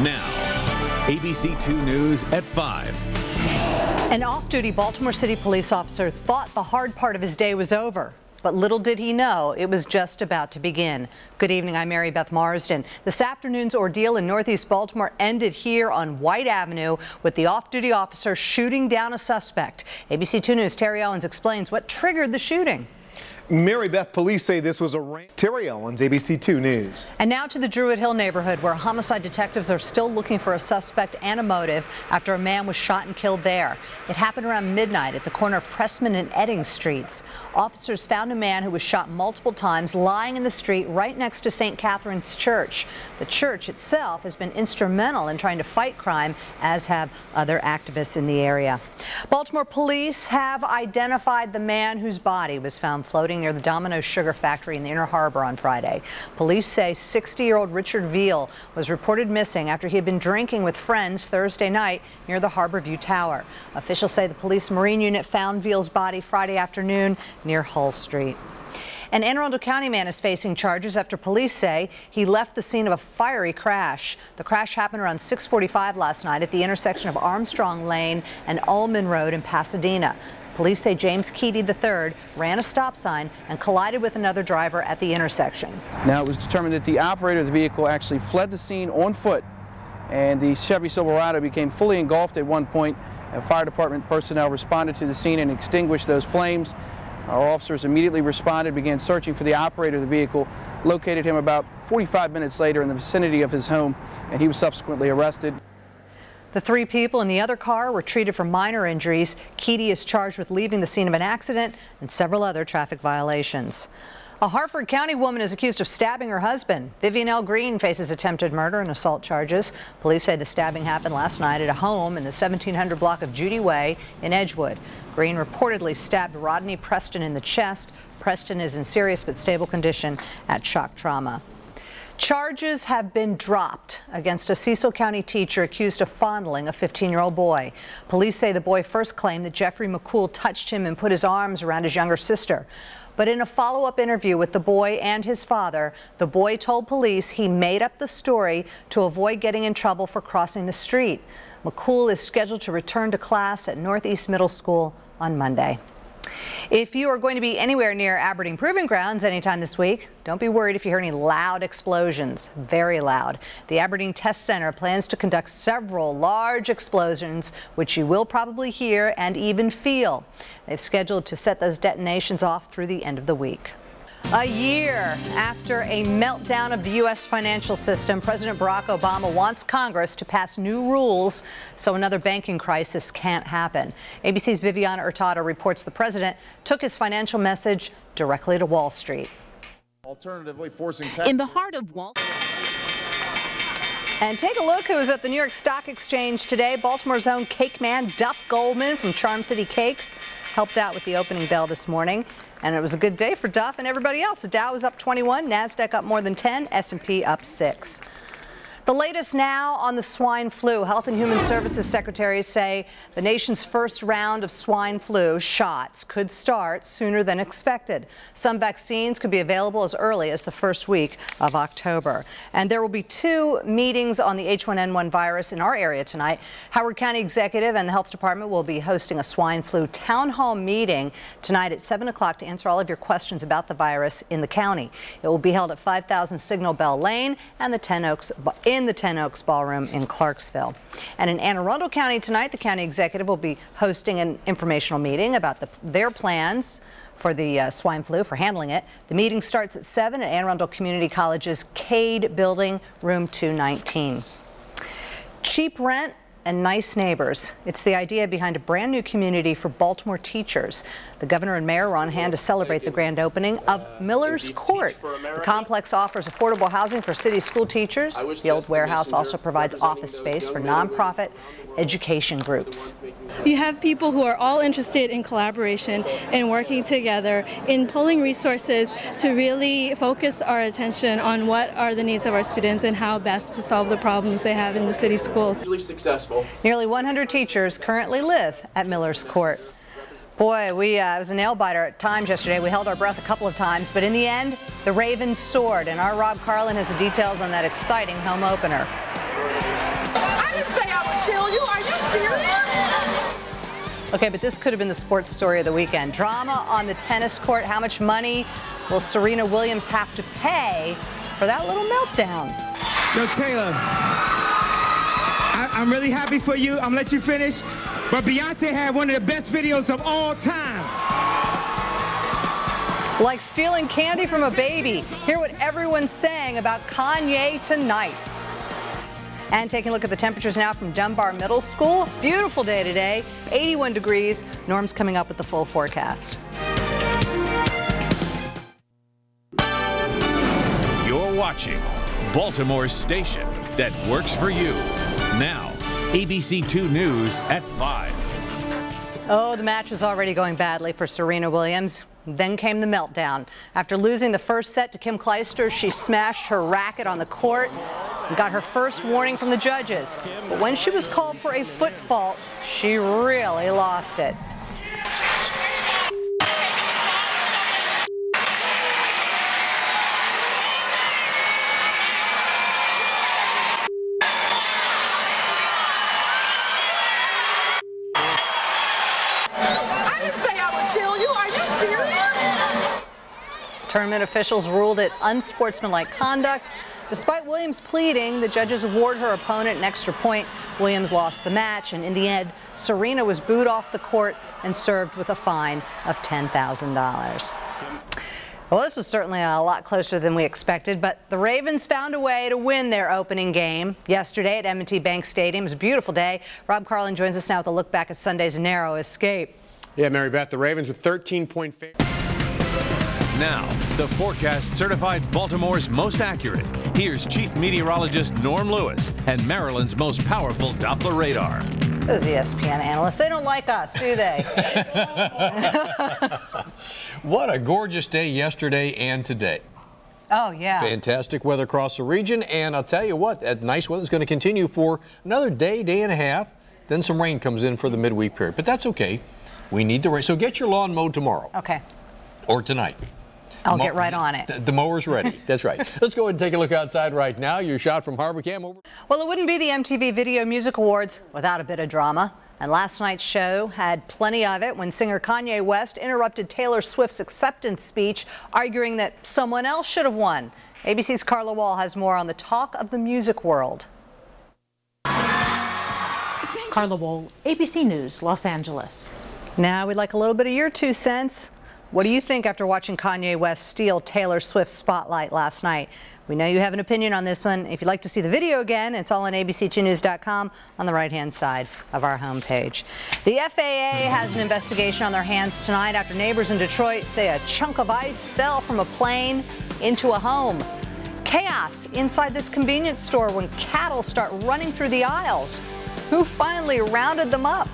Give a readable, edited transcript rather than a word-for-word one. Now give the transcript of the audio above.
Now, ABC 2 News at 5. An off-duty Baltimore City police officer thought the hard part of his day was over. But little did he know it was just about to begin. Good evening, I'm Mary Beth Marsden. This afternoon's ordeal in Northeast Baltimore ended here on White Avenue with the off-duty officer shooting down a suspect. ABC 2 News' Terry Owens explains what triggered the shooting. Mary Beth, police say this was a Terry Owens, ABC 2 News. And now to the Druid Hill neighborhood, where homicide detectives are still looking for a suspect and a motive after a man was shot and killed there. It happened around midnight at the corner of Pressman and Edding Streets. Officers found a man who was shot multiple times lying in the street right next to St. Catherine's Church. The church itself has been instrumental in trying to fight crime, as have other activists in the area. Baltimore police have identified the man whose body was found floating near the Domino's Sugar Factory in the Inner Harbor on Friday. Police say 60-year-old Richard Veal was reported missing after he had been drinking with friends Thursday night near the Harbor View Tower. Officials say the police marine unit found Veal's body Friday afternoon near Hull Street. An Anne Arundel County man is facing charges after police say he left the scene of a fiery crash. The crash happened around 6:45 last night at the intersection of Armstrong Lane and Ullman Road in Pasadena. Police say James Keaty III ran a stop sign and collided with another driver at the intersection. Now, it was determined that the operator of the vehicle actually fled the scene on foot, and the Chevy Silverado became fully engulfed at one point. Fire department personnel responded to the scene and extinguished those flames. Our officers immediately responded, began searching for the operator of the vehicle, located him about 45 minutes later in the vicinity of his home, and he was subsequently arrested. The three people in the other car were treated for minor injuries. Keaty is charged with leaving the scene of an accident and several other traffic violations. A Harford County woman is accused of stabbing her husband. Vivian L. Green faces attempted murder and assault charges. Police say the stabbing happened last night at a home in the 1700 block of Judy Way in Edgewood. Green reportedly stabbed Rodney Preston in the chest. Preston is in serious but stable condition at shock trauma. Charges have been dropped against a Cecil County teacher accused of fondling a 15-year-old boy. Police say the boy first claimed that Jeffrey McCool touched him and put his arms around his younger sister. But in a follow-up interview with the boy and his father, the boy told police he made up the story to avoid getting in trouble for crossing the street. McCool is scheduled to return to class at Northeast Middle School on Monday. If you are going to be anywhere near Aberdeen Proving Grounds anytime this week, don't be worried if you hear any loud explosions. Very loud. The Aberdeen Test Center plans to conduct several large explosions, which you will probably hear and even feel. They've scheduled to set those detonations off through the end of the week. A year after a meltdown of the U.S. financial system, President Barack Obama wants Congress to pass new rules so another banking crisis can't happen. ABC's Viviana Hurtado reports the president took his financial message directly to Wall Street. Alternatively, forcing in the heart of Wall And take a look who was at the New York Stock Exchange today. Baltimore's own cake man, Duff Goldman from Charm City Cakes, helped out with the opening bell this morning. And it was a good day for Duff and everybody else. The Dow was up 21, NASDAQ up more than 10, S&P up 6. The latest now on the swine flu. Health and Human Services secretaries say the nation's first round of swine flu shots could start sooner than expected. Some vaccines could be available as early as the first week of October. And there will be 2 meetings on the H1N1 virus in our area tonight. Howard County Executive and the Health Department will be hosting a swine flu town hall meeting tonight at 7 o'clock to answer all of your questions about the virus in the county. It will be held at 5000 Signal Bell Lane and the Ten Oaks Ballroom in Clarksville. And in Anne Arundel County tonight, the county executive will be hosting an informational meeting about their plans for the swine flu, for handling it. The meeting starts at 7 at Anne Arundel Community College's Cade Building, room 219. Cheap rent and nice neighbors. It's the idea behind a brand new community for Baltimore teachers. The governor and mayor were on hand to celebrate the grand opening of Miller's Court. The complex offers affordable housing for city school teachers. The old warehouse also provides office space for nonprofit education groups. You have people who are all interested in collaboration and working together in pulling resources to really focus our attention on what are the needs of our students and how best to solve the problems they have in the city schools. Nearly 100 teachers currently live at Miller's Court. Boy, it was a nail biter at times yesterday. We held our breath a couple of times, but in the end, the Ravens soared. And our Rob Carlin has the details on that exciting home opener. serious? Okay, but this could have been the sports story of the weekend. Drama on the tennis court. How much money will Serena Williams have to pay for that little meltdown? Yo, Taylor, I'm really happy for you. I'm gonna let you finish. But Beyonce had one of the best videos of all time. Like stealing candy from a baby. Hear what everyone's saying about Kanye tonight. And taking a look at the temperatures now from Dunbar Middle School. Beautiful day today, 81 degrees. Norm's coming up with the full forecast. You're watching Baltimore's station that works for you. Now, ABC 2 News at 5. Oh, the match was already going badly for Serena Williams. Then came the meltdown. After losing the first set to Kim Clijsters, she smashed her racket on the court and got her first warning from the judges. But when she was called for a foot fault, she really lost it. Tournament officials ruled it unsportsmanlike conduct. Despite Williams pleading, the judges award her opponent an extra point. Williams lost the match, and in the end, Serena was booed off the court and served with a fine of $10,000. Well, this was certainly a lot closer than we expected, but the Ravens found a way to win their opening game yesterday at M&T Bank Stadium. It was a beautiful day. Rob Carlin joins us now with a look back at Sunday's narrow escape. Yeah, Mary Beth, the Ravens with 13-point favorites. Now, the forecast certified Baltimore's most accurate. Here's Chief Meteorologist Norm Lewis and Maryland's most powerful Doppler radar. Those ESPN analysts, they don't like us, do they? What a gorgeous day yesterday and today. Oh, yeah. Fantastic weather across the region, and I'll tell you what, that nice weather is going to continue for another day, day and a half. Then some rain comes in for the midweek period, but that's okay. We need the rain. So get your lawn mowed tomorrow. Okay. Or tonight. I'll get right on it. The mower's ready. That's right. Let's go ahead and take a look outside right now. Your shot from Harbor Cam over. Well, it wouldn't be the MTV Video Music Awards without a bit of drama. And last night's show had plenty of it when singer Kanye West interrupted Taylor Swift's acceptance speech, arguing that someone else should have won. ABC's Carla Wall has more on the talk of the music world. Carla Wall, ABC News, Los Angeles. Now we'd like a little bit of your 2 cents. What do you think after watching Kanye West steal Taylor Swift's spotlight last night? We know you have an opinion on this one. If you'd like to see the video again, it's all on abc2news.com on the right-hand side of our homepage. The FAA has an investigation on their hands tonight after neighbors in Detroit say a chunk of ice fell from a plane into a home. Chaos inside this convenience store when cattle start running through the aisles. Who finally rounded them up?